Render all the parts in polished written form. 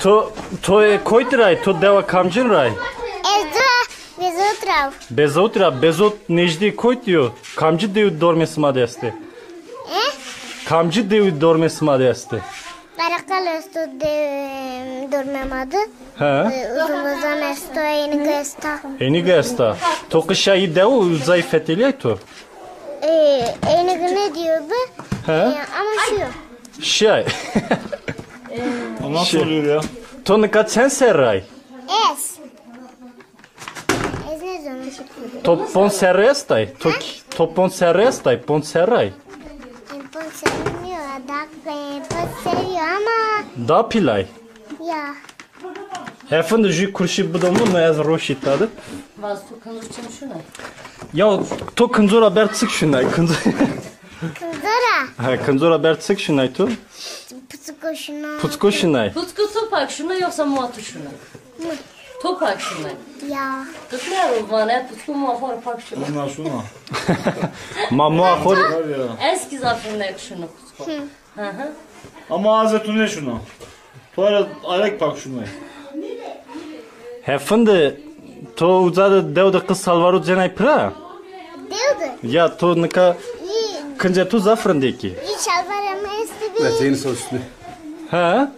To koytiray, to deva kamcın ray. Bezotrav. Bezotra, bezot nejdi koytiyor. Kamcı dev dormesi madeste. Kamcı dev dormesi madeste. Karakal esto dormemadı. Uzun esto yeni gesta. Eni gesta. To kışayı dev zayıfeteliyor to. Yeni ne diyor bu? Ama şu. Şey. Nasıl oluyor ya? To ne kat sen serray. Es ne zaman? Topon serrestay. Topon serrestay, pon serray. Pon sevmiyor. Pon seviyor ama. Da pilay. Ya. Efendim jü kurşi budomu ne az roşi tadı. Vaz tu kanırçım şuna. Ya to kınzora bertsik şunay. Kızlara. Ha kınzora bertsik şunay to. Puskoşuna. Putsko şunay. Tutku topak şuna yoksa muatı şuna. Topak şuna. Ya. Tutlar o bana tutku muafar pak şuna. Bunlar şuna. Mamu ahor. Var ya. Eski zafernek şunu tutku. Ama azetun ne şuna? Tuvalet ayak bak şuna. Efendim to uzadı devde kız salvaru cenay pra. Diyordu. Ya to nika İyi. kınca tu zafrındaki. İyi şalvar ama esti Evet, bir. yeni soslu. Ha?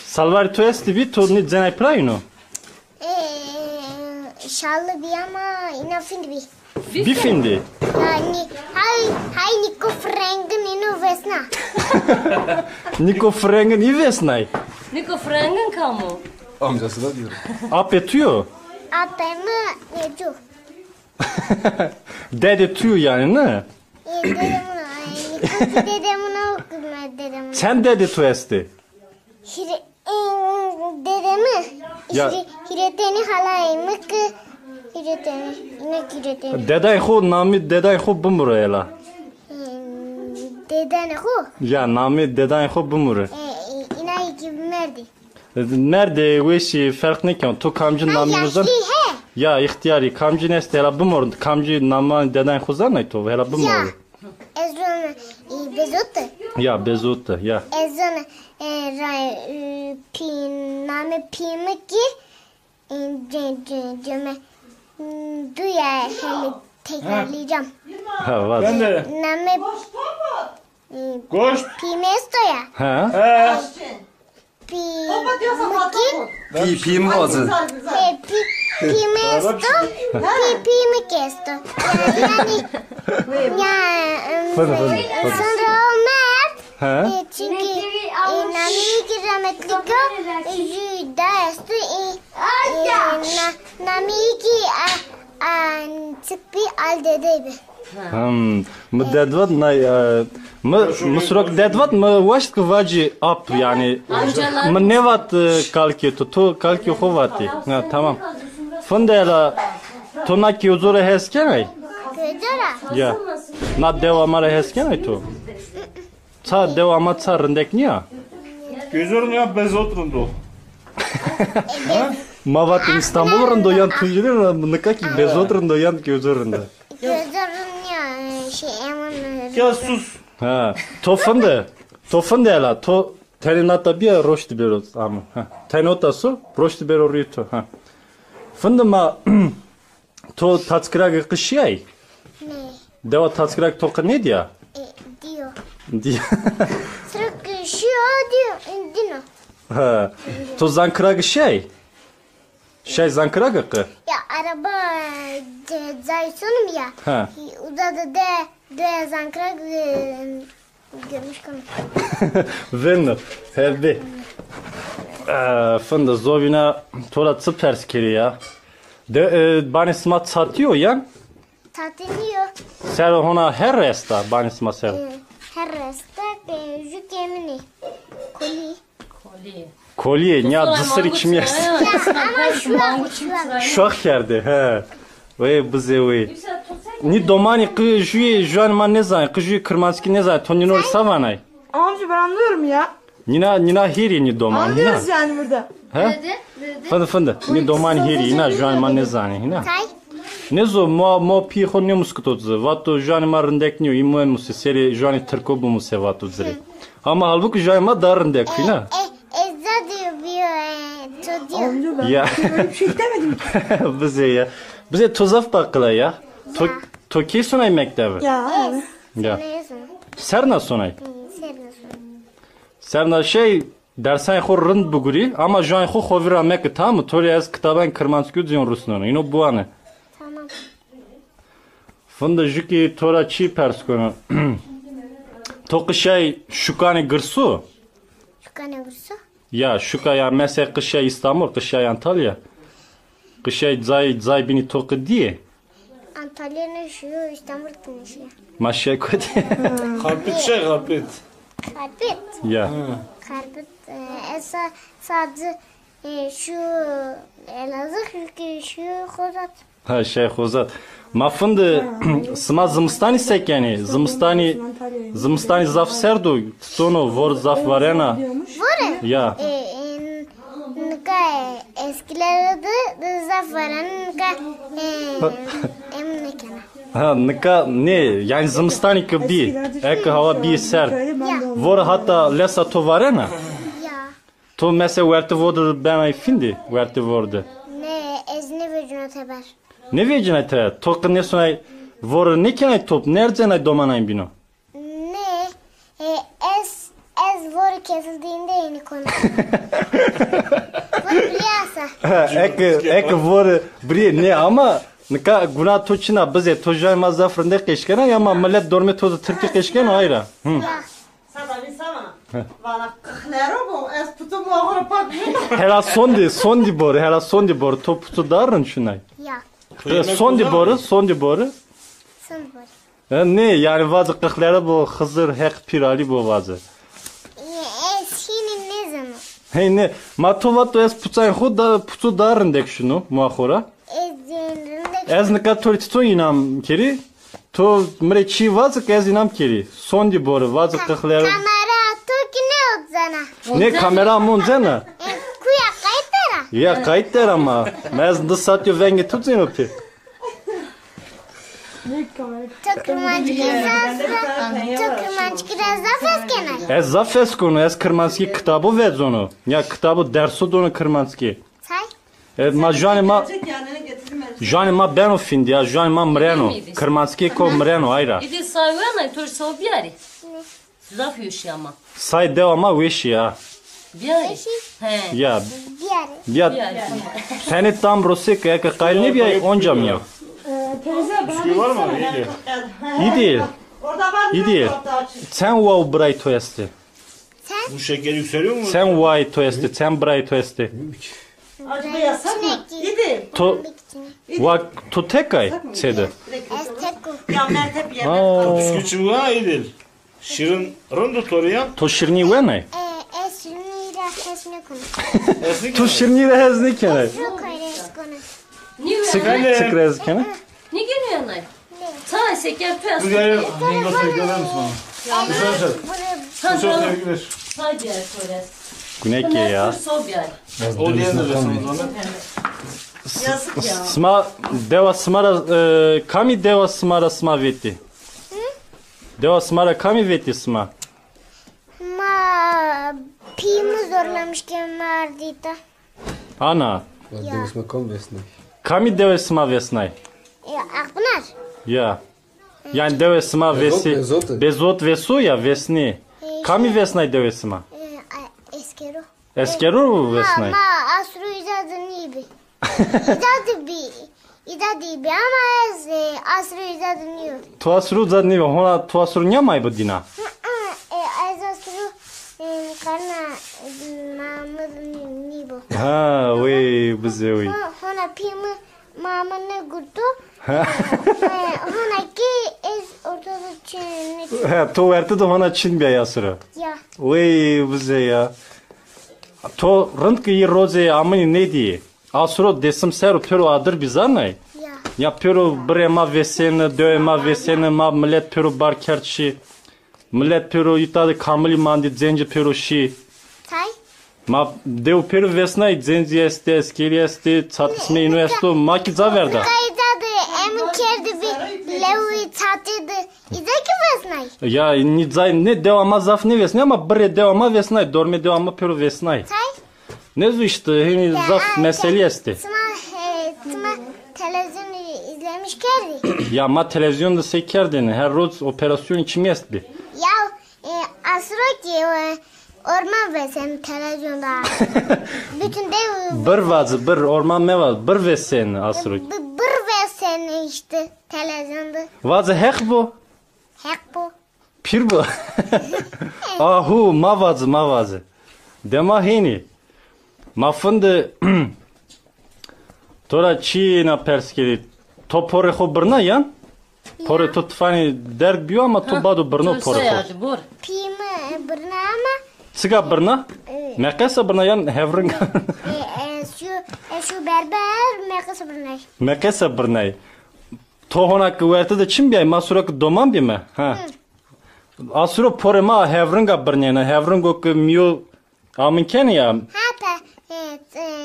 Salvar to esti bi to ni cenay pra yino. Şallı bir ama inafin bir. Bir filmdi. Yani hay niko frengin ino vesna. Niko frengin ivesnay. Niko frengin kamu. Amcası da diyor. Apetüyor. Apemı necu. Dede tüyo yani ne? Dedemuna. Niko dedemuna okuma dedemuna. Sen dede tu esti. Dedemi. Ya. Hireteni halayımık. Hireteni. İnek hireteni. Deday ho nami deday ho bumurayla. Dedeni hu. Ya nami deday ho bumure. İnay gibi merdi. Nerede veşi fark ne ki? To kamcı nami uzan. Yaşlı he. Ya ihtiyari kamcı neste hela bumur. Kamcı nama deday ho zanay to hela Ya. bumur. Ezron bezotu. Ya bezutta ya. Ezron name pimi ki ceme duya hele tekrarlayacağım. Ha var. Ben de. Name Koş. pimesto ya. Ha? Pimi Pim boğazı. pimesto pimi kesto. Yani sonra o mert Ha? çünkü nami ki rahmetliko jüda estu nami ki çık bir al dedeydi. Mı dedvat nay mı surak dedvat mı vaşt vaji up yani mı ne vat kalki to kalki hovati. Ha tamam. Fundela tonaki uzora heskenay. Gödora. Ya. Na devamara heskenay to. Ça devama ça rındek niya. Gözörün ya bez oturundu. Mavat İstanbul rındoyan tujilin nikaki bezot rındoyan gözöründe. Gözlerin ya emin. Ya sus. Ha. To funde. To fundela to telinata bir roşti beros ama. Ha. Tenota su roşti bero rito. Ha. Funde ma to tatskrak kışyay. Ne? Deva tatskrak to ne diyor? Diyor. Sırak şu diyor. Dino. Ha. To zankrak şey. Şey zankrak kı. Ya araba zayıfsınım ya. Ha. Uzadı de zankrak görmüş konu. Venne. Helbi. Funde zovina tola sıperskeri ya. De bani smat satıyor ya. Tatiliyor. Ser ona her resta bani smat ser. Her resta jük yemini. Koli. Koli. Kolye ya dısır içim yes. Ama şu an. Şok yerde he. Ve bize ve. Ni domani kı juye juan man ne zay kı juye kırmanski ne zay toninor savanay. Amca ben anlıyorum ya. Nina hiri ni domani. Anlıyoruz yani burada. He? Fındı. Ni domani hiri ina juan man ne zay ina. Tay. Ne zo mo pi ho ne muskutodze. Vato juan marındek niyo imo musi seri juani tırko bu musi vato zri. Ama halbuki juan ma darındek ina. Ezza diyor Amca ben Ya. böyle bir şey demedim ki. Bize ya. Bize tuzaf bakıla ya. Toki sunay mektebi. Ya abi. Ya. Neyse. Serna sunay. Serna. Serna şey dersen xor rind buguri ama jan xo xovira mek tamam tori az kitaban Kırmanskyu diyon Rusnonu. Ino bu anı. Tamam. Fında jiki tora çi perskonu. Toki şey şukani gırsu. Şu kana vursa. Ya şuka ya mesela kışa İstanbul, kışa Antalya. Kışa zay bini toki diye. Antalya'nın şu İstanbul'un şu. Maşya koydu. Karpit şey karpit. Karpet. Ya. Karpet. Sadece şu Elazığ şu Kozat. Ha şey Xozat. Ma fındı sıma zımstani sek yani. Zımstani zaf serdu. Sonu vor zaf varena. Vore. Ya. Nika eskilerde de zaferan nika emnikana. Ha nika ne yani zımstani ki bir. Ek hava bir ser. Vor hatta lesa to varena. Ya. To mesela verte vordu ben ay findi. Verte vordu. Ne ezne vecuna teber. Ne vecine te? Toki ne sunay vor ne kenay top nereden ay domanay bino. Ne ez vore kesildiğinde yeni konu. Vore biliyorsa. Ek vor bre ne ama nika guna toçina bize tojay mazafrında keşkena ya ama millet dorme tozu Türkiye keşkena ayra. Hı. Sada bir sana. Valla kıhlero bu. Es tutum oğru pak. Hera sondi bor toputu darın şunay. Ya. Sondi boru. Son vore. Ne yani vazı kıklara bu Hızır hek pirali bu vazı. Şimdi ne zaman? Hey ne matovat es putsay huda putu darın dek şunu muahora. Ezdiğinde Ez nika to inam keri. To mre çi vazı ez inam keri. Sondi boru vazı kıklara. kamera Türk ne odzana? Ne kamera munzana? Kuya kayıtlara. Ya kayıt der ama. Mez de satıyor venge tutsun o pi. Çok romantik biraz daha fazla. Ez zafes konu ez Kırmanski kitabı vez onu. Ya kitabı dersi donu Kırmanski. Say. Ma janima Yanına getirdim. janima ben o findi ya janima mreno. Kırmanski ko mreno ayra. İdi sayvana tur so biari. Zaf yuş ama. Say devama veş ya. Biari. He. Ya Diğer. ya Biari. seni tam brosik ya kayl ne bir onca mı yok. Teyze Bisküvi var mı? İyi. İyi değil. Orada var mı? İyi değil. Sen wow bray toyesti. Bu şeker yükseliyor mu? Sen why toyesti. Sen bray toyesti. Acaba yasak mı? İdi. To wa to tekay sede. Esteku. Ya mertep yerine. Bisküvi çubuğu ha iyi değil. Şirin rındı toruya. To şirni wenay. Esrünüyle esne konu. Esnik. To şirni de hezni kenay. Çok ayrı konu. Ni Sıkrez kenay. Ni geliyor nay. Sana şeker piyasa. Bu gel. Yengosuna görer misin bana? Güzel. Bunu Bu çok sevgiler. Say biari tores. Güneke ya. Tur so biari. O diyen de resim o zaman. Yazık ya. Sma deva smara kami deva smara sma veti. Deva smara kami veti sma. ma pimi zorlamışken vardıydı. Ana. Ya. Kami deva sma vesnay. Ya Akpınar. Ya. Yani deva sma vesi. Bezot vesu ya vesni. Kami vesnay deva sma. Eskeru. Eskeru vesnay. Ma asru izadı nibi. İzadı bi ama ez asru izadı niyo. Tuasru zadni hona tuasru nyamay bu dina. Ez asru karna mamı nibo. Ha we bize we. Hona pimi mama ne gurdu. Hona ki ez ortada çene. Ha to verti de hona çin bir yasırı. Ya. We bize ya. To rınt ki roze amini ne diye. Asro desim seru pero adır bizanay. Ya. Ya pero brema vesene dövma vesene ma millet pero barkerçi. Millet pero itadı kamili mandi zenci pero şi. Say. Ma dev pero vesnay zenci este eskeli este çatısme üniversite ma ki zaverda. Kaydadı emin kerdi bir levi tatıydı. İzaki vesnay. Ya ni zay ne devama zaf ne vesnay ama bre devama vesnay dorme devama pero vesnay. Say. Ne zu işte hani zaf mesele esti. Tuma televizyon izlemiş kerdi. Ya ma televizyonda sekerdin. Her roz operasyon içim esti. Ya asro ki orman ve sen televizyonda. Bütün de Bir vazı bir orman mevaz bir ve sen asro. bir ve sen işte televizyonda. Vazı hek bu. Hep bu. Pir bu. Ahu ma vazı. Dema hini. Ma fındı tora çi na perskeli. To pore xo birna yan. Pore to tfani derg biyo ama to badu birna pore xo. Bor. Pimi birna ama Siga birna? Mekesa birna yan hevring. şu berber mekası birna. Mekesa birna. To honak verte de çim biyay masurak doman bi me. Ha. Asuro pore ma hevringa birna na hevringo ke miyo amin ken ya. Hatta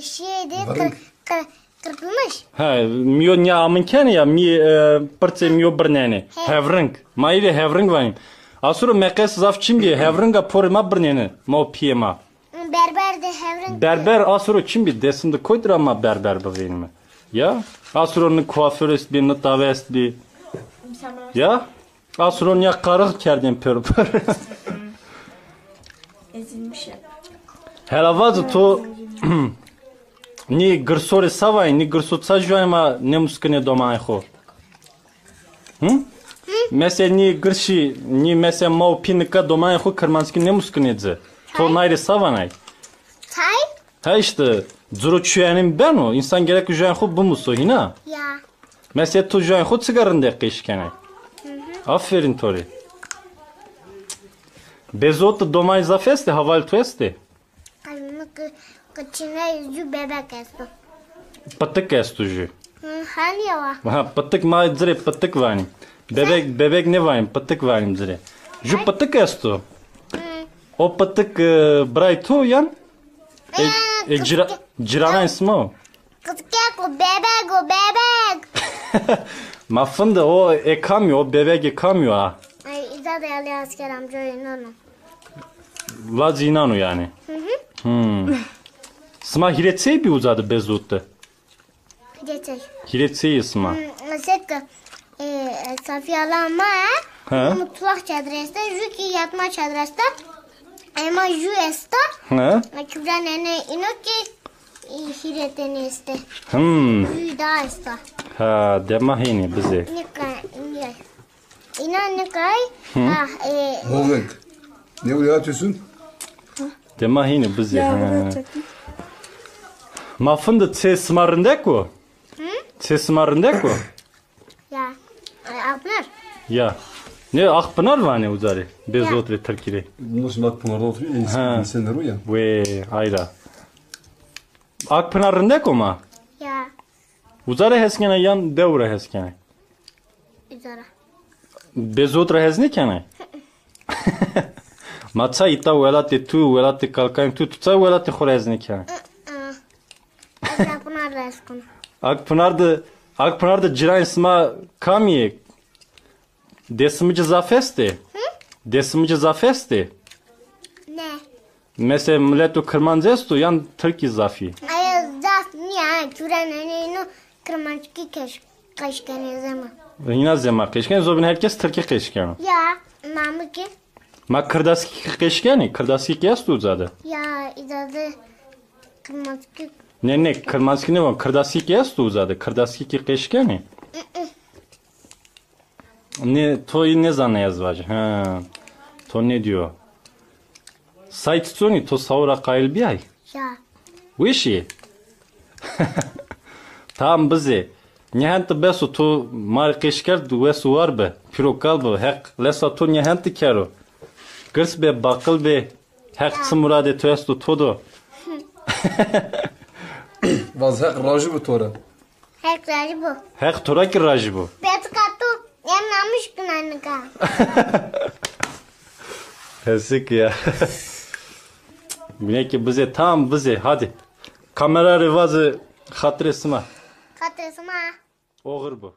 şeyde kırpılmış. Ha, miyo nya amin ken ya mi pırtse miyo birnene. Hevring. Ma ile hevring vanim. Asuro mekes zaf çim bi hevringa pore ma birnene. Ma piyema. Berber de hevrin. Berber asuro çim bi desinde koydra ma berber benim. Ya. Asro'nun kuaförü est bir nıtave est bir. Ya. Asro'nun ya karık kerden pör. Ezilmiş ya. Helavazı to ni gırsore savay ni gırsotsa joyma ne muskine domay xo. Mesela ni gırşı ni mesela mau pinika domay xo kırmanski ne muskine dze. To nayre savanay. Say? Ha işte zuru çüyenim ben o. İnsan gerek joyan xo bu muso hina. Ya. Mesela tu joyan xo sigarın qeşkenay. Aferin tori. Bezot domay zafeste haval tueste. Kıçına yüzü bebek esto. Patık estuju. Hani ya? Ha patık ma zire patık vanim. Bebek ne vanim patık vanim zire. Ju patık estu. O patık bray tu yan. Cirana ismi o. Kıtık o bebek o bebek. Ma fındı o ekamıyor o bebek ekamıyor ha. Ay İza da yalı asker amca oyunu. La zinanu yani. Sma hiretsey bir uzadı bezottu. Geçek. Hiretsey sma. Mesela Safiyalama mutfak çadresta, Juki yatma çadresta, ama Ju esta, Ha? Kübra nene inoki hireteni iste. Ju da esta. Ha dema hini bize. Nikay. İnan nikay. Holding. Ne oraya atıyorsun? Dema hini bize. Ya buraya çektim. Ma fındı tse smarındeko? Tse smarındeko? Ya. Akpınar. Ya. Ne Akpınar var ne uzarı? Bezot ve Türkiye. Bunlar şimdi Akpınar'da oturuyor. İnsanlar o ya. Ve ayra. Akpınarındeko ma? Ya. Uzarı heskene yan devre heskene. İzara. Bezot hezne kene? Maça ita velate tu velate kalkan tu tutsa velate xorezne kene. Akpınar da eskun. Akpınar'da ciran isma kamiye. Desimici zafeste. Desimici zafeste. Ne? Mesela milletu kırmanzestu yan Türkiye zafi. Ay zaf niye? Kübra nene ino kırmançki kaşkene zaman. Yine zema keşken zobin herkes Türkiye keşken. Ya. Namı ki? Ma kırdaski keşkeni. Kırdaski kestu uzadı. Ya İzada kırmançki. Ne kırmanski ne var? Kırdaski kestu uzadı. Kırdaski keşkeni. Ne toyu ne zanne yazvacı? Ha. To ne diyor? Saytsoni to savra kayıl bir ay. Ya. Виши. Там bizi. Нехант бесо то маркешкер дуэсу var be. Pirokal be. Hek lesa to nehant kero. Gırs be bakıl be. Hek smurade toestu todo. Vazhak rajı bu tora. Hekleri bu. Hek torak raj bu. Betkatu. Yem namış günanıka. Hesik ya. Bine ki bize tam bize hadi. Kamera rivazı hatresima. Katısma. Oğur bu.